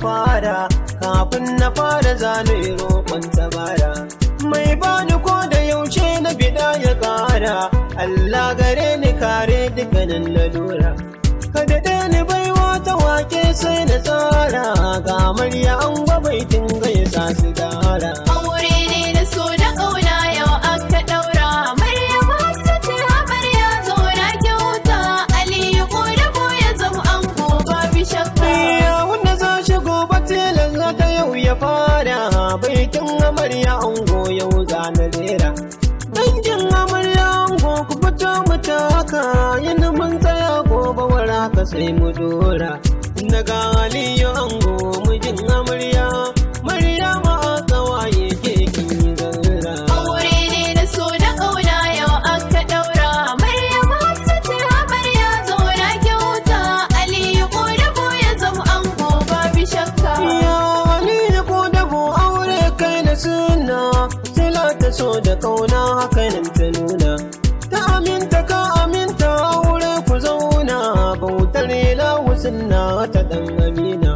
fara kafin na fara zane roƙon tabara mai bani ko da yaushe na bida ya ƙara Allah gare ni kare dukkanin lalura ka daɗe ni baiwa ta wake sai na tsara ga amarya an gwabaitin gaisa su dara aure ne na so da ƙauna yau aka ɗaura Maryam Hafsat ce amarya zo na kyauta Aliyu ko da ko ya zama ango babu shakka wanda za shi gobe tilan za ta yau ya fara baikin amarya ango yau za na rera dangin amarya ango ku fito mu taka yin mun tsaya gobe wara ka sai mu dora daga Aliyu ango mijin amarya Maryama aka waye ke kin zarra aure ne na so da ƙauna yau aka ɗaura Maryam Hafsat ce amarya zo na kyauta Aliyu ko da ko ya zama ango babu shakka ya Aliyu ko da bu aure kai da suna sila ta so da kauna haka nan ta nuna ta aminta ka aminta aure ku zauna bautar lawu sunna ta dan amina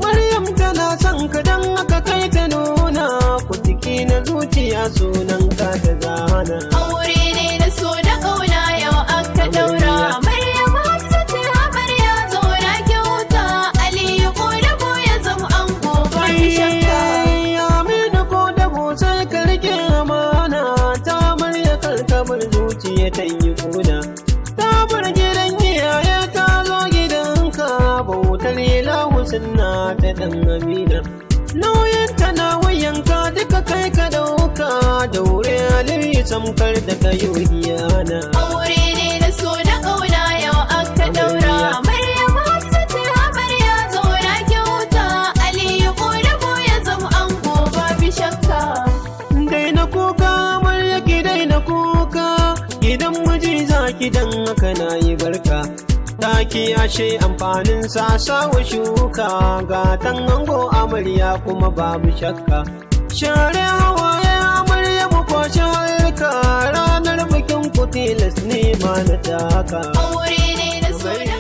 Maryam tana son ka dan aka kai ta nuna ku ciki na zuciya sunan ka ta zana aure ne na so da ƙauna yau aka ɗaura Maryam Hafsat ce amarya zo na kyauta Aliyu ko da ko ya zama ango babu shakka amina ko da bu sai ka rike amana ta Maryam kalkamar zuciya ta yi kuna ta bar gidan iyaye ta zo gidanka bautar lawu sunna ta dan amina nauyin ta na wayanka duka kai ka dauka daure Aliyu samkar da kayo iyana aure ne na so da ƙauna yau aka ɗaura Maryam Hafsat ce amarya zo na kyauta Aliyu ko da ko ya zama ango babu shakka daina kuka Maryam ki daina kuka gidan miji zaki dan haka na yi barka taki ashe amfanin sa sawa shuka gatan ango amarya kuma babu shakka share hawaye amarya mu kwashi harka ranar bikin ku tilas ne ma na taka aure ne na so da